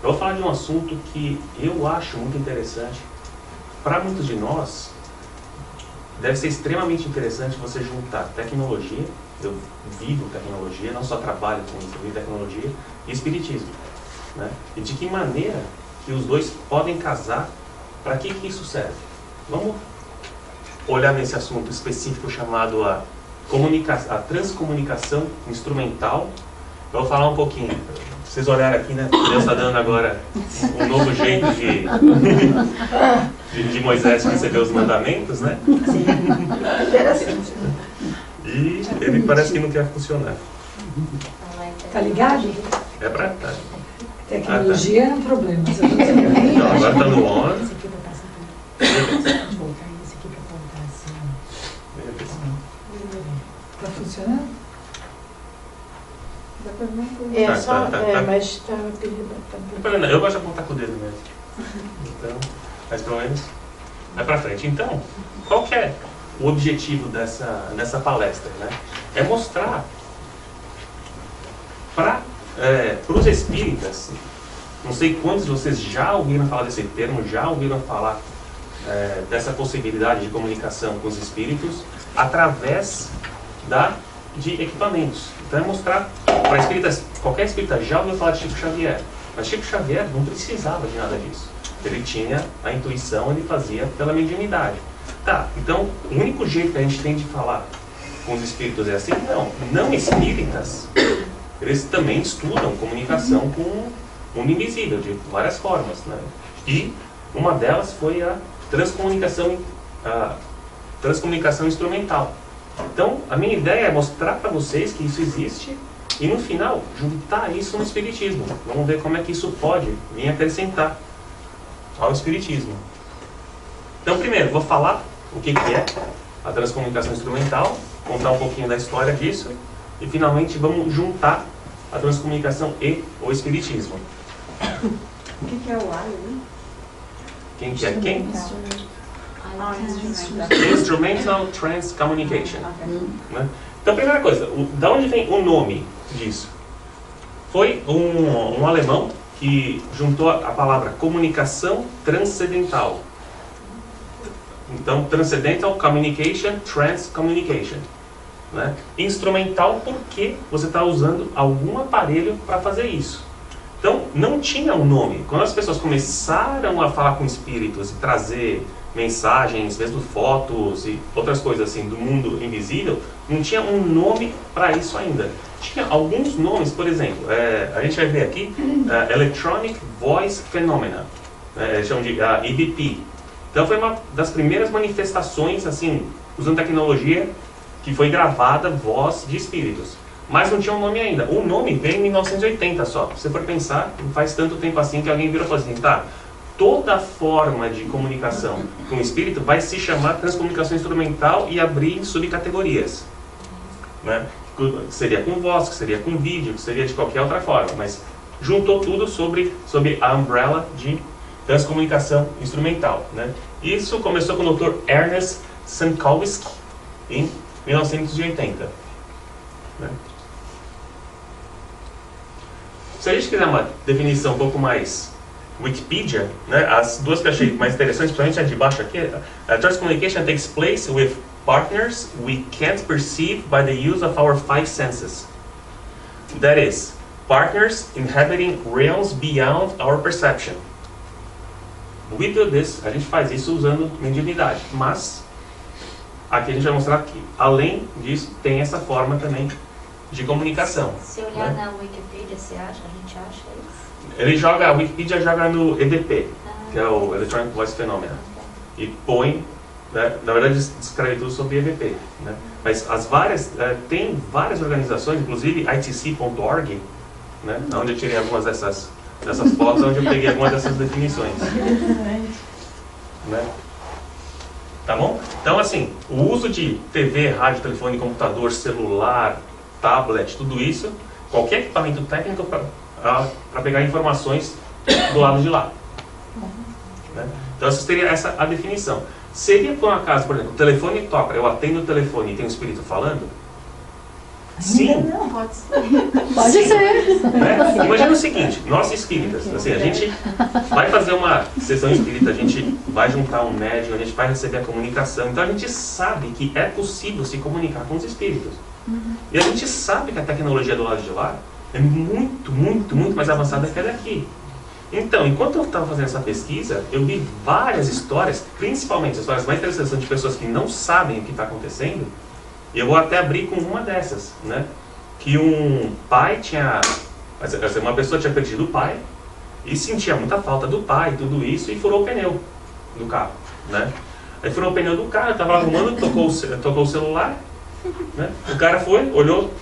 Eu vou falar de um assunto que eu acho muito interessante. Para muitos de nós, deve ser extremamente interessante você juntar tecnologia, eu vivo tecnologia, não só trabalho com isso, eu vivo tecnologia, e espiritismo. Né? E de que maneira que os dois podem casar, para que isso serve? Vamos olhar nesse assunto específico chamado a transcomunicação instrumental. Eu vou falar um pouquinho. Vocês olharam aqui, né? Deus está dando agora um novo jeito de Moisés receber os mandamentos, né? Interessante. E ele parece que não quer funcionar. Tá ligado? É pra... Tecnologia é um problema. Então, agora está no on. Tá funcionando? É só, tá. mas está pedindo. Eu gosto de apontar com o dedo mesmo. Então, mas pelo menos vai pra frente. Então, qual que é o objetivo dessa palestra? Né? É mostrar para os espíritas, não sei quantos de vocês já ouviram falar desse termo, já ouviram falar dessa possibilidade de comunicação com os espíritos através de equipamentos. Então é mostrar para espíritas, qualquer espírita já ouviu falar de Chico Xavier, mas Chico Xavier não precisava de nada disso. Ele tinha a intuição, ele fazia pela mediunidade. Tá, então o único jeito que a gente tem de falar com os espíritos é assim? Não espíritas, eles também estudam comunicação com o mundo invisível, de várias formas, né? E uma delas foi a transcomunicação instrumental. Então, a minha ideia é mostrar para vocês que isso existe e, no final, juntar isso no espiritismo. Vamos ver como é que isso pode vir acrescentar ao espiritismo. Então, primeiro, vou falar o que é a transcomunicação instrumental, contar um pouquinho da história disso e, finalmente, vamos juntar a transcomunicação e o espiritismo. O que é o ar ali? Quem que é quem? Instrumental Transcommunication. Né? Então, primeira coisa, da onde vem o nome disso? Foi um alemão que juntou a palavra comunicação transcendental. Então, Transcendental Communication, Transcommunication. Né? Instrumental porque você está usando algum aparelho para fazer isso. Então, não tinha um nome. Quando as pessoas começaram a falar com espíritos e trazer mensagens, mesmo fotos e outras coisas assim do mundo invisível, não tinha um nome para isso ainda. Tinha alguns nomes, por exemplo, a gente vai ver aqui, Electronic Voice Phenomena, eles chamam de EVP. Então foi uma das primeiras manifestações, assim, usando tecnologia, que foi gravada voz de espíritos. Mas não tinha um nome ainda. O nome veio em 1980 só. Se você for pensar, não faz tanto tempo assim que alguém virou e falou assim, tá, toda forma de comunicação com o espírito vai se chamar transcomunicação instrumental e abrir em subcategorias. Né? Que seria com voz, que seria com vídeo, que seria de qualquer outra forma. Mas juntou tudo sobre a umbrella de transcomunicação instrumental. Né? Isso começou com o Dr. Ernest Sankowski em 1980. Né? Se a gente quiser uma definição um pouco mais Wikipedia, né, as duas que eu achei mais interessantes, principalmente a de baixo aqui, transcommunication takes place with partners we can't perceive by the use of our five senses. That is, partners inhabiting realms beyond our perception. We do this, a gente faz isso usando mediunidade, mas aqui a gente vai mostrar que, além disso, tem essa forma também de comunicação. Se olhar na Wikipedia, a gente acha isso? A Wikipedia joga no EVP, que é o Electronic Voice Phenomena, e põe, né, na verdade escreve tudo sobre EVP. Né? Mas tem várias organizações, inclusive ITC.org, né, onde eu tirei algumas dessas fotos, onde eu peguei algumas dessas definições. Né? Tá bom? Então, assim, o uso de TV, rádio, telefone, computador, celular, tablet, tudo isso, qualquer equipamento técnico para pegar informações do lado de lá. Né? Então, essa seria a definição. Seria por um acaso, por exemplo, o telefone toca, eu atendo o telefone e tem um espírito falando? Sim. Não, pode ser. Pode ser. Né? Imagina o seguinte, nós espíritas, assim, a gente vai fazer uma sessão espírita, a gente vai juntar um médium, a gente vai receber a comunicação, então a gente sabe que é possível se comunicar com os espíritos. E a gente sabe que a tecnologia do lado de lá é muito, muito, muito mais avançada que a daqui. Então, enquanto eu estava fazendo essa pesquisa, eu vi várias histórias, principalmente as histórias mais interessantes de pessoas que não sabem o que está acontecendo. E eu vou até abrir com uma dessas, né? Que um pai tinha... Uma pessoa tinha perdido o pai e sentia muita falta do pai, tudo isso, e furou o pneu do carro, né? Aí furou o pneu do carro, estava arrumando, tocou o celular, né? O cara foi, olhou,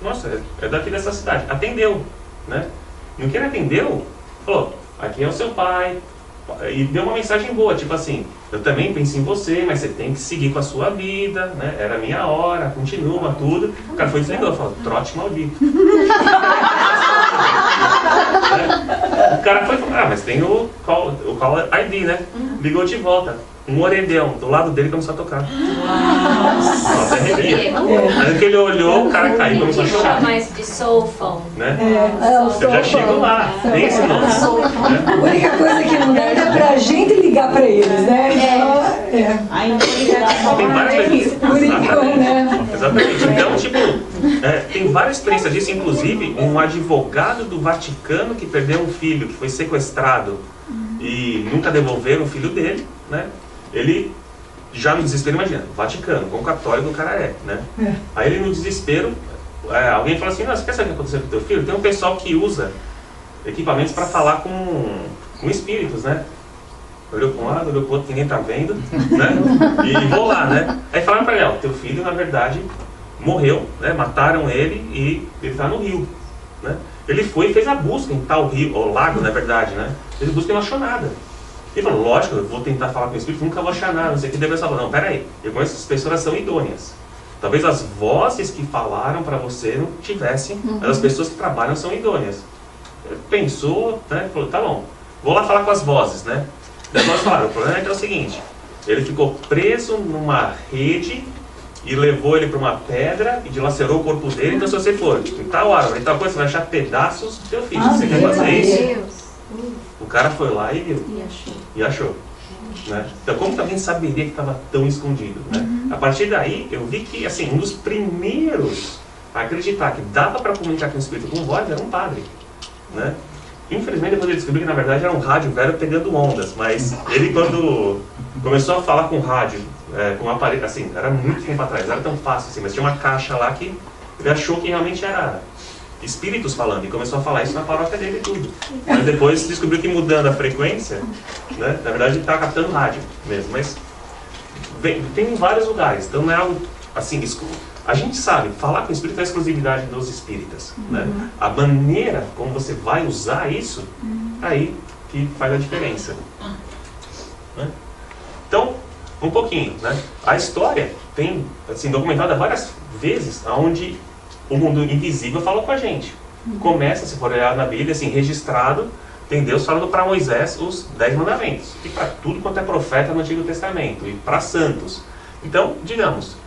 nossa, é daqui dessa cidade, atendeu, né? No que ele atendeu, falou, aqui é o seu pai, e deu uma mensagem boa, tipo assim, eu também penso em você, mas você tem que seguir com a sua vida, né? Era a minha hora, continua, tudo. O cara foi e desligou, falou, trote maldito. O cara foi, mas tem o call ID, né? Ligou de volta. Um orelhão do lado dele começou a tocar. Nossa, arrepia. Aí que ele olhou, o cara caiu e começou a chorar. Mais de soul phone. Né? O Eu já chego lá, tem esse nome. A única coisa que não dá é pra gente ligar pra eles, né? Ainda Tem várias Por enquanto, né? Exatamente. Então, tipo, tem várias experiências disso, inclusive um advogado do Vaticano que perdeu um filho, que foi sequestrado e nunca devolveram o filho dele, né? Ele já no desespero, imagina, Vaticano, quão católico o cara é, né? Aí ele no desespero, alguém fala assim, você quer saber o que aconteceu com o teu filho? Tem um pessoal que usa equipamentos para falar com espíritos, né? Olhou para um lado, olhou para o outro, ninguém tá vendo, né? E vou lá, né? Aí falaram para ele, teu filho na verdade morreu, né? Mataram ele e ele está no rio, né? Ele foi e fez a busca em tal rio, ou lago na verdade, né? Ele busca e não achou nada. Ele falou, lógico, eu vou tentar falar com o espírito, nunca vou achar nada, não sei o que, deve falar, não, peraí, eu conheço essas pessoas, são idôneas. Talvez as vozes que falaram para você não tivessem, mas as pessoas que trabalham são idôneas. Ele pensou, né, falou, tá bom, vou lá falar com as vozes, né? Daí nós falaram, o problema é que é o seguinte, ele ficou preso numa rede e levou ele para uma pedra e dilacerou o corpo dele, então se você for em tal árvore, em tal coisa, você vai achar pedaços do teu filho, você quer fazer isso? O cara foi lá e viu. E achou. Né? Então, como também saberia que estava tão escondido? Né? A partir daí, eu vi que assim, um dos primeiros a acreditar que dava para comunicar com o espírito com voz era um padre. Né? Infelizmente, depois ele descobriu que na verdade era um rádio velho pegando ondas. Mas ele, quando começou a falar com rádio, com um aparelho, assim, era muito tempo atrás, não era tão fácil assim, mas tinha uma caixa lá que ele achou que realmente era espíritos falando e começou a falar isso na paróquia dele e tudo. Mas depois descobriu que mudando a frequência, né, na verdade ele estava captando rádio mesmo, mas tem em vários lugares, então não é algo assim, a gente sabe, falar com o espírito é a exclusividade dos espíritas, né? A maneira como você vai usar isso, aí que faz a diferença. Né? Então, um pouquinho, né? A história tem, assim, documentada várias vezes, onde o mundo invisível falou com a gente. Começa, se for olhar na Bíblia, assim, registrado, tem Deus falando para Moisés os 10 mandamentos. E para tudo quanto é profeta no Antigo Testamento. E para santos. Então, digamos,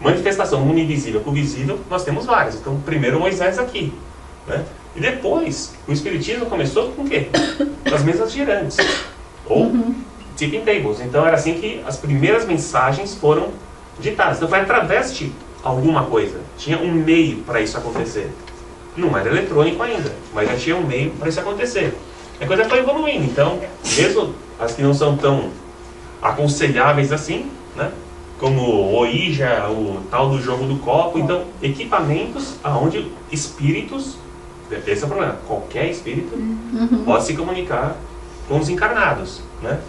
manifestação do mundo invisível com o visível, nós temos várias. Então, primeiro Moisés aqui. Né? E depois, o Espiritismo começou com o quê? Com as mesas girantes. Ou tipping tables. Então, era assim que as primeiras mensagens foram ditadas. Então, foi através de alguma coisa. Tinha um meio para isso acontecer. Não era eletrônico ainda, mas já tinha um meio para isso acontecer. A coisa foi evoluindo, então, mesmo as que não são tão aconselháveis assim, né? Como o Ouija, o tal do jogo do copo, então, equipamentos aonde espíritos, esse é o problema, qualquer espírito pode se comunicar com os encarnados, né?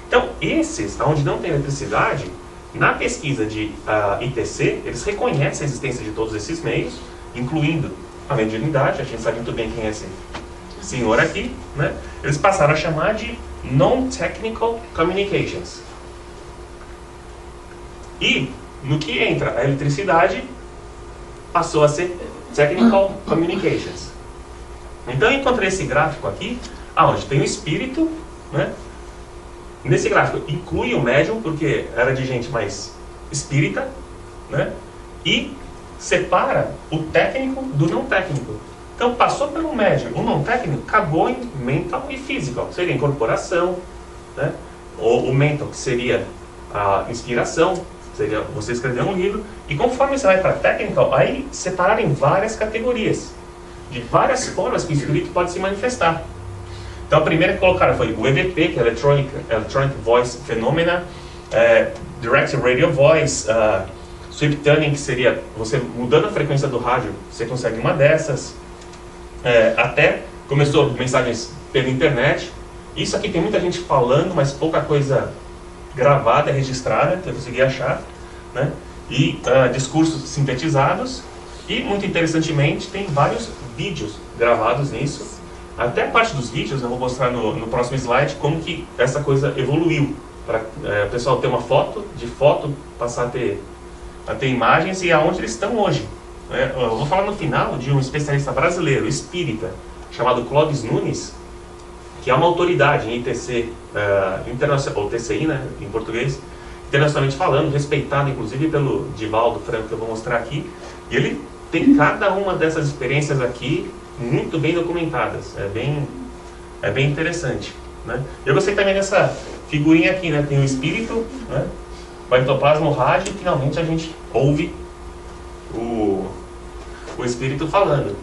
Então, esses, onde não tem eletricidade, na pesquisa de ITC, eles reconhecem a existência de todos esses meios, incluindo a mediunidade, a gente sabe muito bem quem é esse senhor aqui, né? Eles passaram a chamar de Non-Technical Communications. E, no que entra a eletricidade, passou a ser Technical Communications. Então eu encontrei esse gráfico aqui, onde tem o espírito, né? Nesse gráfico inclui o médium, porque era de gente mais espírita, né? E separa o técnico do não técnico. Então, passou pelo médium, o não técnico acabou em mental e physical, seria incorporação, né? O mental, que seria a inspiração, seria você escrever um livro, e conforme você vai para a technical, aí separaram em várias categorias, de várias formas que o espírito pode se manifestar. Então, a primeira que colocaram foi o EVP, que é Electronic Voice Phenomena, Direct Radio Voice, Sweep Tuning, que seria você mudando a frequência do rádio, você consegue uma dessas. Até começou mensagens pela internet. Isso aqui tem muita gente falando, mas pouca coisa gravada, registrada, que eu consegui achar, né? E discursos sintetizados. E, muito interessantemente, tem vários vídeos gravados nisso. Até a parte dos vídeos, eu vou mostrar no próximo slide como que essa coisa evoluiu. Para o pessoal ter uma foto, de foto passar a ter imagens e aonde eles estão hoje. Eu vou falar no final de um especialista brasileiro, espírita, chamado Clóvis Nunes, que é uma autoridade em ITC, ou TCI, né, em português, internacionalmente falando, respeitado inclusive pelo Divaldo Franco, que eu vou mostrar aqui. E ele tem cada uma dessas experiências aqui muito bem documentadas. É bem interessante, né? Eu gostei também dessa figurinha aqui, né? Tem o espírito, né? O ectoplasma, o rádio, e finalmente a gente ouve o espírito falando.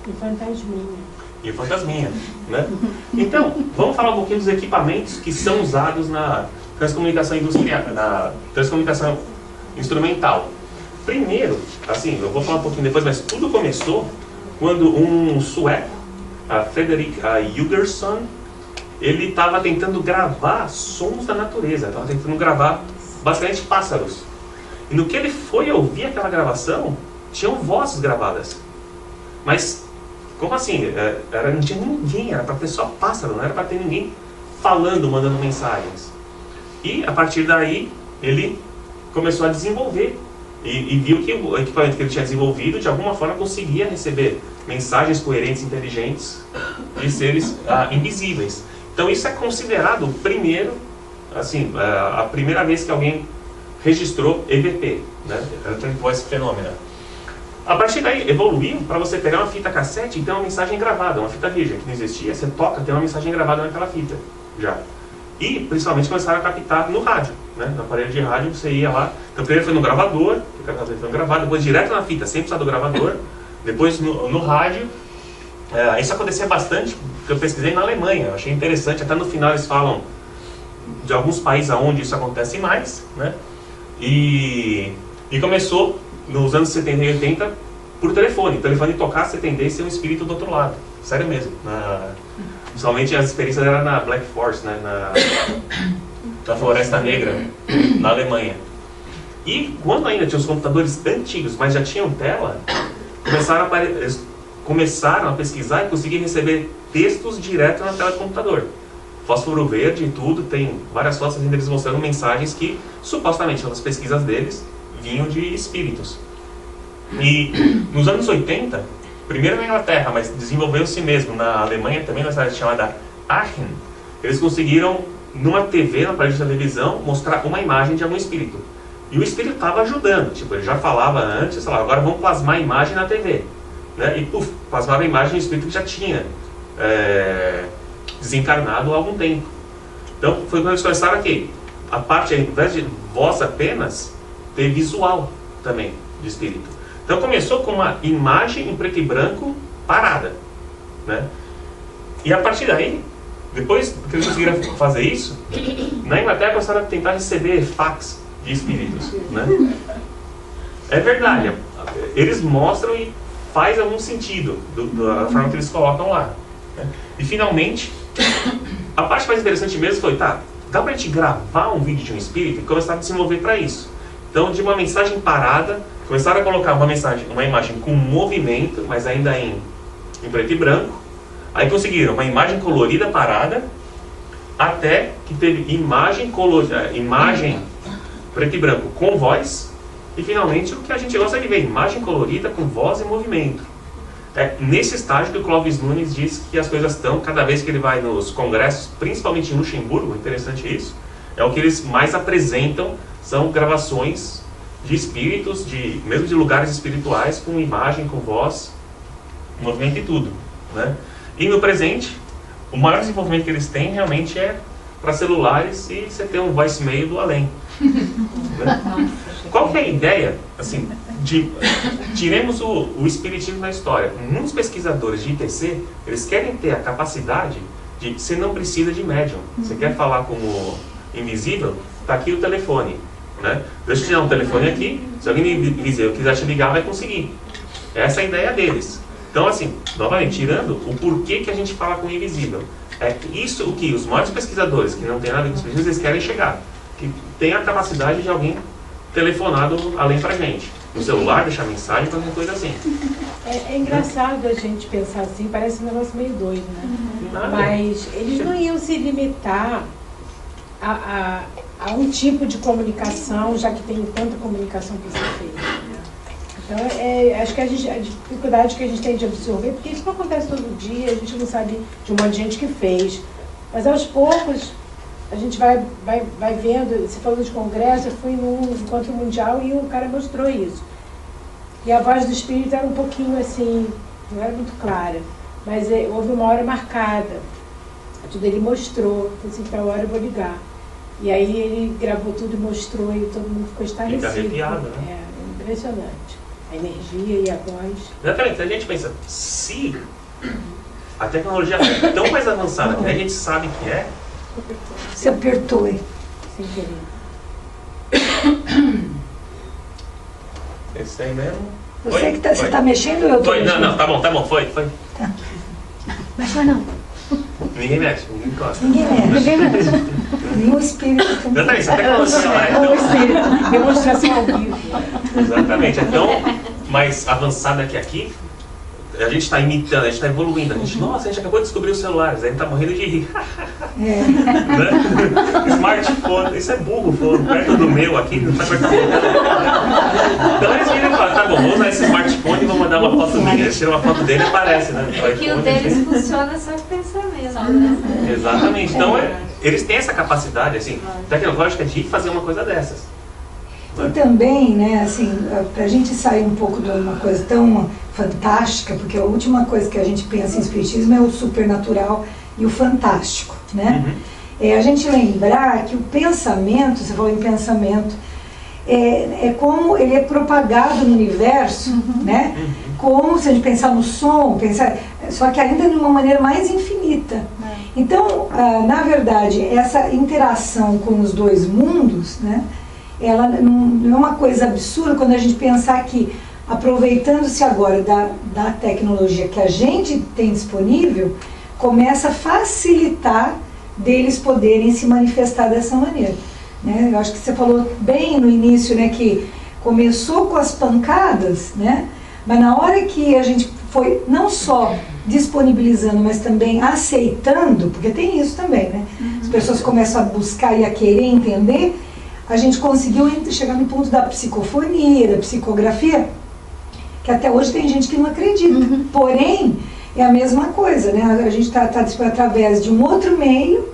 E fantasminha. E o fantasminha, né? Então, vamos falar um pouquinho dos equipamentos que são usados na transcomunicação industrial, na transcomunicação instrumental. Primeiro, assim, eu vou falar um pouquinho depois, mas tudo começou quando um sueco, Fredrik Jugersson, ele estava tentando gravar sons da natureza, estava tentando gravar basicamente pássaros. E no que ele foi ouvir aquela gravação, tinham vozes gravadas. Mas, como assim? Não tinha ninguém, era para ter só pássaro, não era para ter ninguém falando, mandando mensagens. E, a partir daí, ele começou a desenvolver. E viu que o equipamento que ele tinha desenvolvido, de alguma forma, conseguia receber mensagens coerentes, inteligentes, de seres invisíveis. Então, isso é considerado o primeiro, assim, a primeira vez que alguém registrou EVP, né? Electronic Voice Phenomena. A partir daí, evoluiu para você pegar uma fita cassete e ter uma mensagem gravada, uma fita virgem, que não existia, você toca, tem uma mensagem gravada naquela fita, já. E, principalmente, começaram a captar no rádio, né? No aparelho de rádio, você ia lá, então primeiro foi no gravador, que o gravador foi gravado, depois direto na fita, sem precisar do gravador, depois no rádio. Isso acontecia bastante, porque eu pesquisei na Alemanha, eu achei interessante, até no final eles falam de alguns países onde isso acontece mais, né? E começou nos anos 70 e 80 por telefone. O telefone tocar, você atender e ser um espírito do outro lado. Sério mesmo. Principalmente as experiências eram na Black Forest, né? Na Floresta Negra, na Alemanha. E quando ainda tinha os computadores antigos, mas já tinham tela, começaram a pesquisar e conseguir receber textos direto na tela do computador. Fósforo verde e tudo, tem várias fotos ainda eles mostrando mensagens que, supostamente, nas pesquisas deles, vinham de espíritos. E nos anos 80, primeiro na Inglaterra, mas desenvolveu-se mesmo na Alemanha, também na cidade chamada Aachen, eles conseguiram, numa TV, na parede de televisão, mostrar uma imagem de algum espírito. E o espírito estava ajudando, tipo, ele já falava antes, sei lá, agora vamos plasmar a imagem na TV. Né? E, plasmava a imagem do espírito que já tinha desencarnado há algum tempo. Então, foi quando eles começaram aqui. A parte, ao invés de voz apenas, ter visual também de espírito. Então, começou com uma imagem em preto e branco parada. Né? E a partir daí, depois que eles conseguiram fazer isso, na Inglaterra começaram a tentar receber fax de espíritos. Né? É verdade, eles mostram e faz algum sentido da forma que eles colocam lá. Né? E finalmente, a parte mais interessante mesmo foi, dá pra gente gravar um vídeo de um espírito e começar a desenvolver para isso. Então, de uma mensagem parada, começaram a colocar uma imagem com movimento, mas ainda em preto e branco. Aí conseguiram uma imagem colorida parada, até que teve imagem preto e branco com voz, e finalmente o que a gente gosta de ver, imagem colorida com voz e movimento. Nesse estágio que o Clóvis Nunes diz que as coisas estão, cada vez que ele vai nos congressos, principalmente em Luxemburgo, interessante isso, é o que eles mais apresentam, são gravações de espíritos, mesmo de lugares espirituais, com imagem, com voz, movimento e tudo, né? E no presente, o maior desenvolvimento que eles têm realmente é para celulares e você ter um voicemail do além. Né? Qual que é a ideia, assim, tiremos o espiritismo da história. Muitos pesquisadores de ITC, eles querem ter a capacidade de, você não precisa de médium. Você quer falar como invisível? Está aqui o telefone. Né? Deixa eu te dar um telefone aqui, se alguém invisível quiser te ligar, vai conseguir. Essa é a ideia deles. Então, assim, novamente, tirando o porquê que a gente fala com o invisível. É isso o que os maiores pesquisadores, que não tem nada com espiritismo, eles querem chegar. Que tem a capacidade de alguém telefonado além pra gente. No celular, deixar mensagem, qualquer coisa assim. É engraçado a gente pensar assim, parece um negócio meio doido, né? Nada. Mas eles não iam se limitar a um tipo de comunicação, já que tem tanta comunicação que você fez. Né? Então, acho que a dificuldade que a gente tem de absorver, porque isso não acontece todo dia, a gente não sabe de um monte de gente que fez. Mas aos poucos, a gente vai vendo. Você falou de congresso, eu fui num encontro mundial e o cara mostrou isso. E a voz do espírito era um pouquinho assim, não era muito clara, mas houve uma hora marcada. Tudo ele mostrou, assim, tal hora eu vou ligar. E aí ele gravou tudo e mostrou e todo mundo ficou estarrecido. Fica arrepiado, né? É impressionante. A energia e a voz. Exatamente, a gente pensa, se a tecnologia é tão mais avançada que a gente sabe que é, Se apertou. Sem querer. esse aí mesmo. Você que você tá mexendo ou eu tô Foi, mexendo? não, tá bom, foi. Tá. Mas foi não. Ninguém mexe, ninguém encosta. Ninguém mexe. Nenhum espírito. Exatamente, a tecnologia lá é Ou tão... espírito, demonstração ao vivo. Exatamente, é tão mais avançada que aqui. A gente está imitando, a gente está evoluindo. A gente, nossa, a gente acabou de descobrir os celulares, a gente está morrendo de rir. Né? Smartphone, isso é burro, perto do meu aqui, não está perto do meu. Então eles viram e falam, tá bom, vou usar esse smartphone e vou mandar uma foto minha. Eles tiram uma foto dele e aparece, né? É que o deles funciona só com pensamento, né? Exatamente, então eles têm essa capacidade, assim, tecnológica de fazer uma coisa dessas. E também, né, assim, pra gente sair um pouco de uma coisa tão fantástica, porque a última coisa que a gente pensa em espiritismo é o supernatural e o fantástico, né? A gente lembrar que o pensamento, você falou em pensamento, é como ele é propagado no universo, né? Como se a gente pensar no som, só que ainda de uma maneira mais infinita. Então, na verdade, essa interação com os dois mundos, né? Ela não é uma coisa absurda quando a gente pensar que, aproveitando-se agora da tecnologia que a gente tem disponível, começa a facilitar deles poderem se manifestar dessa maneira. Né? Eu acho que você falou bem no início, né, que começou com as pancadas, né, mas na hora que a gente foi não só disponibilizando, mas também aceitando, porque tem isso também, né? As pessoas começam a buscar e a querer entender, a gente conseguiu chegar no ponto da psicofonia, da psicografia, que até hoje tem gente que não acredita. Porém, é a mesma coisa, né? A gente está através de um outro meio,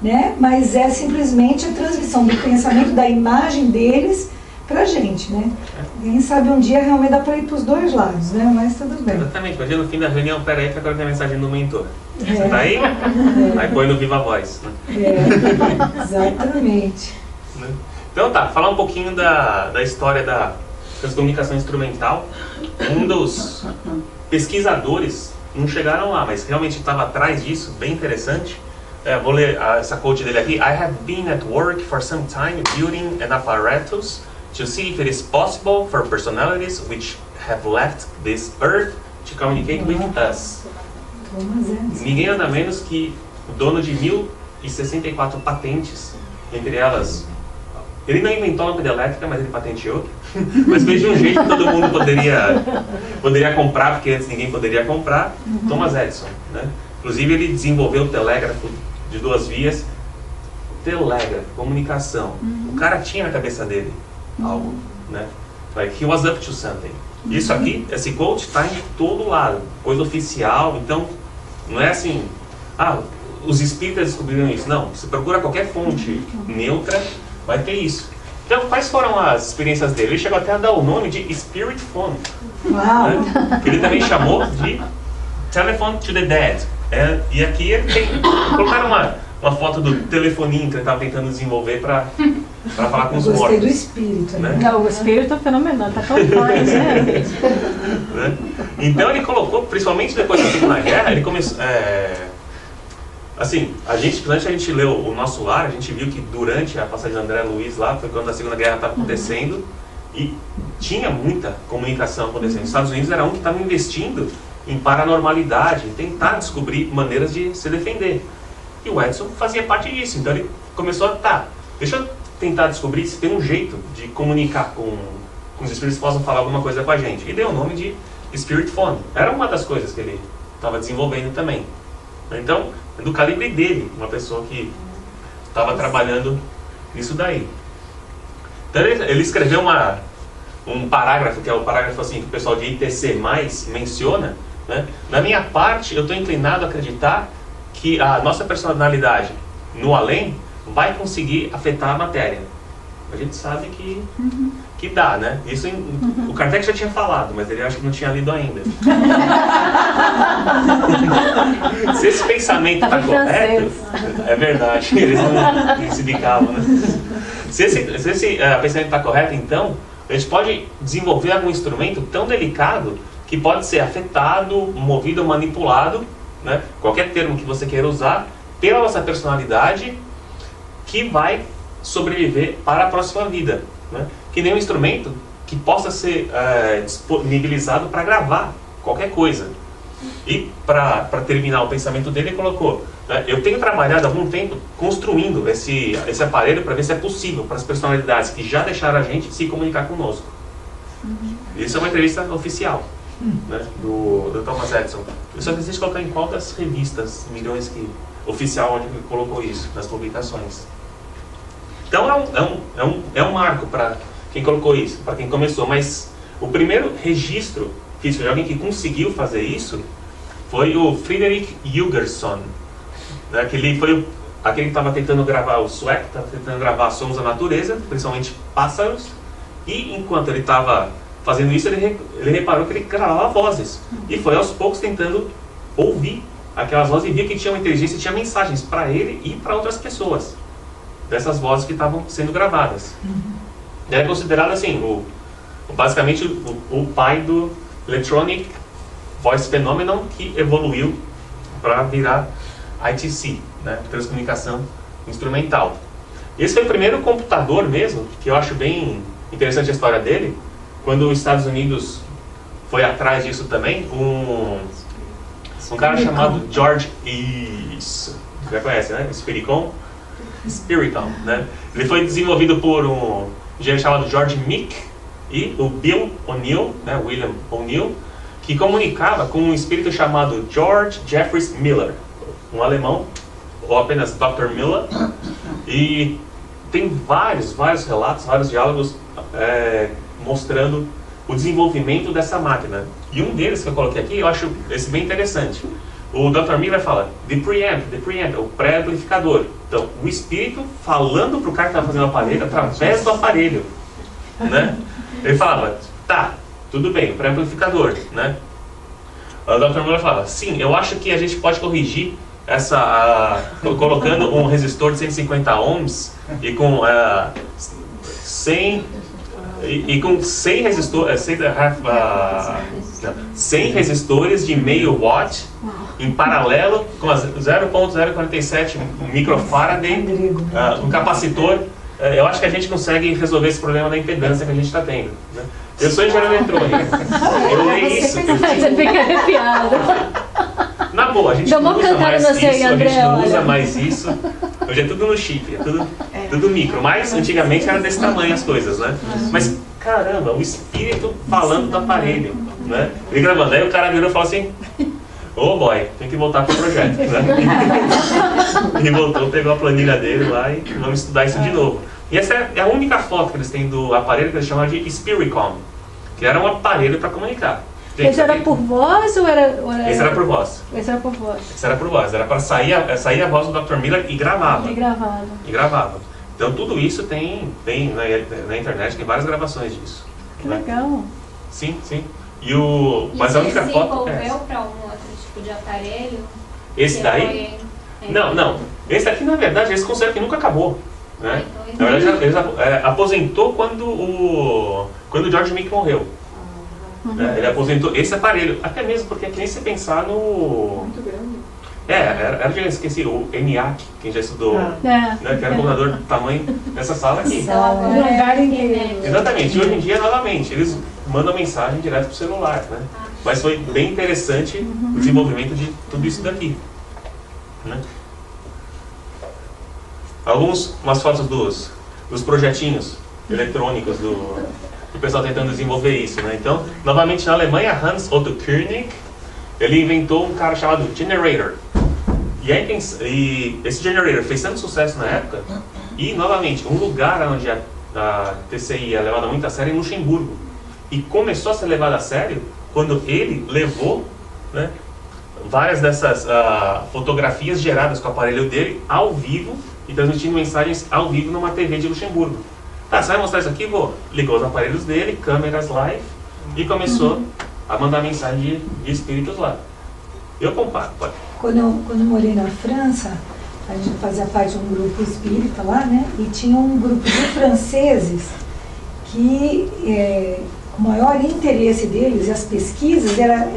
né? Mas é simplesmente a transmissão do pensamento, da imagem deles para a gente, né? Quem sabe um dia realmente dá para ir para os dois lados, né? Mas tudo bem. Exatamente, imagina no fim da reunião, peraí que agora tem a mensagem do mentor. Você tá aí? Aí põe no Viva Voz. Né? Exatamente. Então tá, falar um pouquinho da história da transcomunicação instrumental. Um dos pesquisadores, não chegaram lá, mas realmente estava atrás disso, bem interessante. Vou ler essa quote dele aqui. I have been at work for some time building an apparatus to see if it is possible for personalities which have left this earth to communicate with us. Ninguém nada menos que o dono de 1064 patentes, entre elas... Ele não inventou a lâmpada elétrica, mas ele patenteou. Mas fez de um jeito que todo mundo poderia comprar, porque antes ninguém poderia comprar. Thomas Edison, né? Inclusive ele desenvolveu o telégrafo de 2 vias. Telégrafo, comunicação. O cara tinha na cabeça dele algo, né? Like he was up to something. Isso aqui, esse quote está em todo lado. Coisa oficial, então não é assim... os espíritas descobriram isso. Não, você procura qualquer fonte neutra, vai ter isso. Então, quais foram as experiências dele? Ele chegou até a dar o nome de Spirit Phone. Uau! Né? Que ele também chamou de Telephone to the Dead. E aqui ele colocaram uma foto do telefoninho que ele estava tentando desenvolver para falar com os mortos. Gostei do espírito, né? Não, o espírito é fenomenal, tá tão forte, né? Né? Então ele colocou, principalmente depois da Segunda Guerra, ele começou... assim, principalmente a gente leu o Nosso Lar, a gente viu que durante a passagem de André Luiz lá, foi quando a Segunda Guerra estava acontecendo, e tinha muita comunicação acontecendo. Os Estados Unidos era um que estava investindo em paranormalidade, em tentar descobrir maneiras de se defender. E o Edson fazia parte disso, então ele começou deixa eu tentar descobrir se tem um jeito de comunicar com os espíritos que possam falar alguma coisa com a gente. E deu o nome de Spirit Phone. Era uma das coisas que ele estava desenvolvendo também. Então, do calibre dele, uma pessoa que estava trabalhando nisso daí. Então ele escreveu um parágrafo, que é o parágrafo assim, que o pessoal de ITC menciona, né? Da minha parte, eu estou inclinado a acreditar que a nossa personalidade no além vai conseguir afetar a matéria. A gente sabe que dá, né? Isso o Kardec já tinha falado, mas ele acho que não tinha lido ainda. Se esse pensamento está correto, é verdade, eles não se bicavam, né? Se esse pensamento está correto, então, a gente pode desenvolver algum instrumento tão delicado que pode ser afetado, movido ou manipulado, né? Qualquer termo que você queira usar, pela nossa personalidade, que vai sobreviver para a próxima vida, né? Que nem um instrumento que possa ser disponibilizado para gravar qualquer coisa. E para terminar o pensamento dele, ele colocou, né, eu tenho trabalhado há algum tempo construindo esse aparelho para ver se é possível para as personalidades que já deixaram a gente se comunicar conosco. Isso é uma entrevista oficial, né, do Thomas Edison. Eu só preciso colocar em qual das revistas, milhões oficial, onde ele colocou isso, nas publicações. Então é um marco para quem colocou isso, para quem começou. Mas o primeiro registro físico de alguém que conseguiu fazer isso foi o Frederick Hugerson, né, que ele foi aquele que estava tentando gravar o sueco, estava tentando gravar sons da natureza, principalmente pássaros, e enquanto ele estava fazendo isso, ele reparou que ele gravava vozes, e foi aos poucos tentando ouvir aquelas vozes e via que tinha uma inteligência e tinha mensagens para ele e para outras pessoas dessas vozes que estavam sendo gravadas. Ele é considerado assim, basicamente o pai do Electronic Voice Phenomenon, que evoluiu para virar ITC, né, transcomunicação instrumental. Esse foi o primeiro computador mesmo, que eu acho bem interessante a história dele. Quando os Estados Unidos foi atrás disso também, um cara chamado George, isso, você já conhece, né? Spiricon, né? Ele foi desenvolvido por um engenheiro chamado George Mick e o Bill O'Neill, né? William O'Neill, que comunicava com um espírito chamado George Jeffries Miller, um alemão, ou apenas Dr. Miller, e tem vários relatos, vários diálogos mostrando o desenvolvimento dessa máquina. E um deles que eu coloquei aqui, eu acho esse bem interessante. O Dr. Miller fala, the preamp, o pré-amplificador. Então, o espírito falando para o cara que estava fazendo o aparelho através do aparelho, né? Ele falava, tá, tudo bem, o pré-amplificador, né? O Dr. Miller falava, sim, eu acho que a gente pode corrigir colocando um resistor de 150 ohms e com 100 resistores de meio watt em paralelo com as 0.047 microfarad, um capacitor. Eu acho que a gente consegue resolver esse problema da impedância que a gente está tendo, né? Eu sou engenheiro eletrônico. Eu leio isso. Você fica arrepiado. Na boa, a gente não usa mais isso, a gente não usa mais isso. Hoje é tudo no chip, é tudo micro. Mas antigamente era desse tamanho as coisas, né? Mas caramba, o espírito falando do aparelho, né? Ele gravando. Aí o cara virou e falou assim, ô boy, tem que voltar pro projeto, né? Ele voltou, pegou a planilha dele lá e vamos estudar isso de novo. E essa é a única foto que eles têm do aparelho que eles chamam de Spiricom, que era um aparelho para comunicar. Esse era por voz ou era... Esse era por voz. Esse era por voz. Esse era por voz. Era para sair a voz do Dr. Miller e gravava. E gravava. E gravava. Então tudo isso tem na internet, tem várias gravações disso. Que né? legal. Sim, sim. Mas a única foto desenvolveu para um outro tipo de aparelho? Esse Que daí? foi- Não. Esse daqui, na verdade, eles consideram que nunca acabou. Né? Então, Na verdade, ele aposentou quando o George Mick morreu. Né? Ele aposentou esse aparelho, até mesmo porque é que nem se pensar no... Muito grande. Era esqueci, o ENIAC, quem já estudou, Ah. né? Que era um computador do tamanho dessa sala aqui. Então, Um lugar inteiro. Exatamente, e hoje em dia, novamente, eles mandam mensagem direto pro celular, né? Mas foi bem interessante o desenvolvimento de tudo isso daqui. Né? Umas fotos dos projetinhos eletrônicos do pessoal tentando desenvolver isso, né? Então, novamente na Alemanha, Hans Otto Koenig, ele inventou um cara chamado Generator. E esse Generator fez tanto sucesso na época, e novamente, um lugar onde a TCI é levada muito a sério é em Luxemburgo. E começou a ser levada a sério quando ele levou, né, várias dessas fotografias geradas com o aparelho dele ao vivo e transmitindo mensagens ao vivo numa TV de Luxemburgo. Tá, você vai mostrar isso aqui? Vou. Ligou os aparelhos dele, câmeras live, e começou a mandar mensagem de espíritos lá. Eu comparo, pode. Quando eu morei na França, a gente fazia parte de um grupo espírita lá, né? E tinha um grupo de franceses que o maior interesse deles, e as pesquisas, era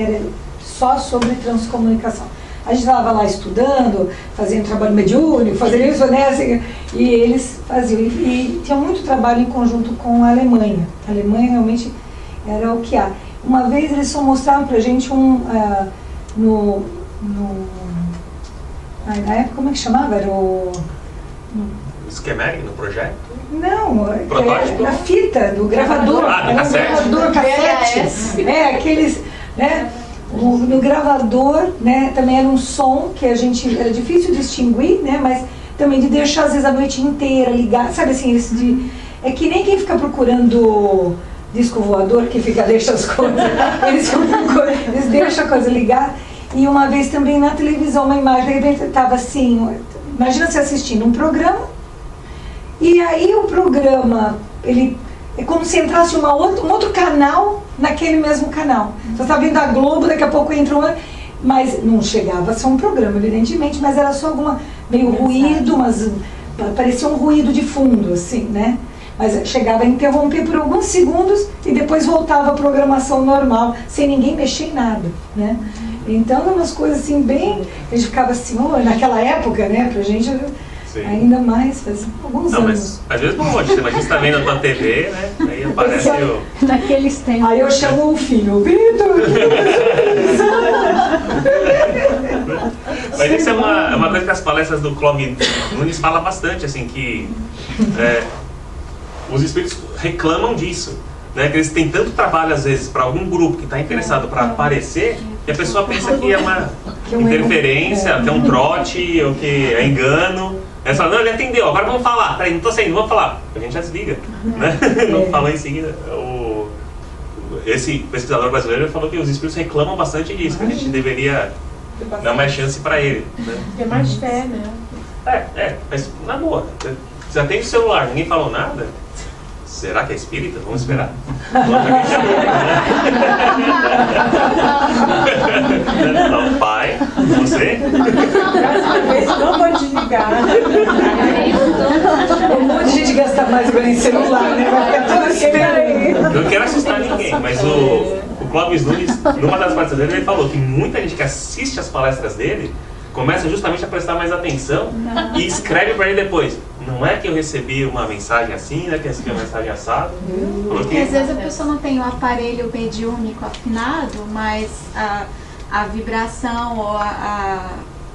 só sobre transcomunicação. A gente estava lá estudando, fazendo trabalho mediúnico, fazendo isso, né? Assim, e eles faziam. E tinha muito trabalho em conjunto com a Alemanha. A Alemanha realmente era o que há. Uma vez eles só mostraram pra gente na época, como é que chamava? Era o... Schematic no projeto? Não, Protótipo? na fita do gravador. Ah, do Era um cassete. gravador cassete. Aqueles, né? No gravador, né, também era um som que era difícil distinguir, né, mas também de deixar às vezes a noite inteira ligado, sabe assim, é que nem quem fica procurando disco voador, que deixa as coisas, eles deixam a coisa ligada. E uma vez também na televisão, uma imagem, de repente estava assim, imagina você assistindo um programa, e aí o programa, é como se entrasse um outro canal naquele mesmo canal. Você está vendo a Globo, daqui a pouco entra uma... Mas não chegava a ser um programa, evidentemente, mas era só meio ruído, mas parecia um ruído de fundo, assim, né? Mas chegava a interromper por alguns segundos e depois voltava a programação normal, sem ninguém mexer em nada, né? Então, eram umas coisas assim, bem... A gente ficava assim, naquela época, né, pra gente... Sim. Ainda mais, faz alguns Não, anos. mas às vezes não pode, você está vendo na tua TV, né? Aí aparece o... Naqueles tempos. Aí eu chamo o filho, Vitor! Mas isso é uma coisa que as palestras do Clóvis Nunes falam bastante, assim, que os espíritos reclamam disso, né? Que eles têm tanto trabalho, às vezes, para algum grupo que está interessado para aparecer, que a pessoa pensa que é uma interferência, que é um trote, ou que é engano. Aí você fala, não, ele atendeu, agora vamos falar. Peraí, não estou saindo, vamos falar. A gente já desliga, né? Não falou em seguida. Esse pesquisador brasileiro falou que os espíritos reclamam bastante disso, que a gente deveria dar mais chance para ele, né? Ter mais fé, né? Mas na boa, você já tem o celular, ninguém falou nada. Será que é espírita? Vamos esperar. Não, pai, você? Próxima vez não vou desligar. Um monte de gente gasta mais agora em celular, né? Vai ficar tudo esperando. Eu não quero assustar ninguém, mas o Clóvis Nunes, numa das palestras dele, ele falou que muita gente que assiste as palestras dele começa justamente a prestar mais atenção e escreve para ele depois. Não é que eu recebi uma mensagem assim, né? Que eu recebi uma mensagem assada. Porque às vezes a pessoa não tem o aparelho mediúnico afinado, mas a vibração ou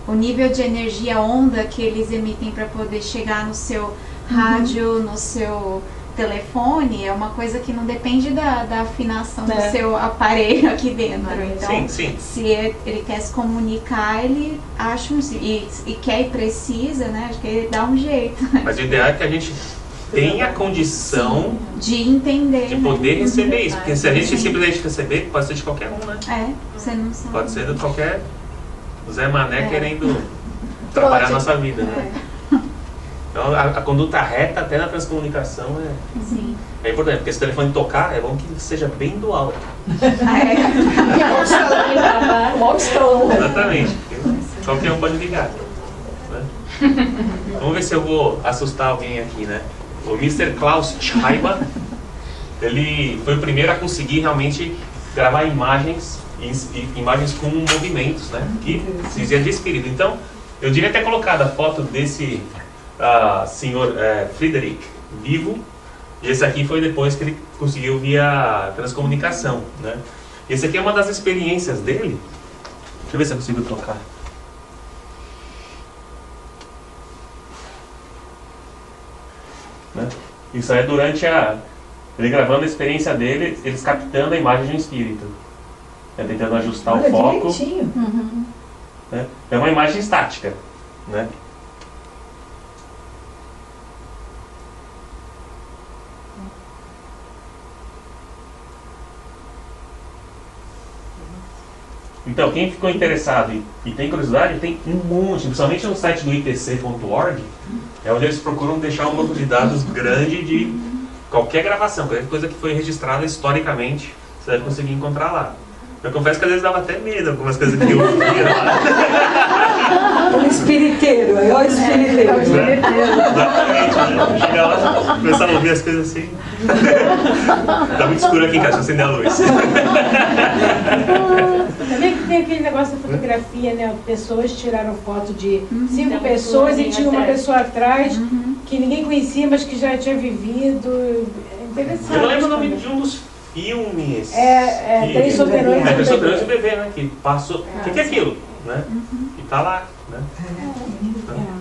o nível de energia, onda que eles emitem para poder chegar no seu rádio, no seu telefone, é uma coisa que não depende da afinação do seu aparelho aqui dentro. Então, sim. se ele quer se comunicar, ele acha e quer e precisa, né? Acho que ele dá um jeito. Mas o ideal é que a gente tenha a condição de entender, de poder receber isso. Porque se a gente simplesmente receber, pode ser de qualquer um, né? Você não sabe. Pode ser de qualquer Zé Mané querendo atrapalhar a nossa vida, né? Então, a conduta reta até na transcomunicação Sim. é importante, porque se o telefone tocar, é bom que seja bem do alto. Mó estrolo. Exatamente. Qualquer um pode ligar. Né? Vamos ver se eu vou assustar alguém aqui, né? O Mr. Klaus Schreiber, ele foi o primeiro a conseguir realmente gravar imagens com movimentos, né? Que se dizia de espírito. Então, eu devia ter colocado a foto desse senhor Friedrich vivo, e esse aqui foi depois que ele conseguiu via transcomunicação, né? E esse aqui é uma das experiências dele. Deixa eu ver se eu consigo trocar. Né? Isso é durante ele gravando a experiência dele, eles captando a imagem de um espírito, tentando ajustar o foco. Direitinho. Né? É uma imagem estática, né? Então, quem ficou interessado e tem curiosidade, tem um monte, principalmente no site do itc.org, é onde eles procuram deixar um banco de dados grande de qualquer gravação, qualquer coisa que foi registrada historicamente, você deve conseguir encontrar lá. Eu confesso que às vezes dava até medo algumas coisas que eu via lá. O espiriteiro, é o espiriteiro. Exatamente, né? Chega lá, começava a ouvir as coisas assim. Tá muito escuro aqui em casa, deixa eu acender a luz. Também que tem aquele negócio da fotografia, né? Pessoas tiraram foto de 5 pessoas e tinha uma pessoa atrás que ninguém conhecia, mas que já tinha vivido. É interessante. Eu não lembro o nome de um dos filmes. Três Soberões Três e um Soberões e Bebê. o Bebê, né? Que passou. O que é aquilo? Né? E tá lá, né? É.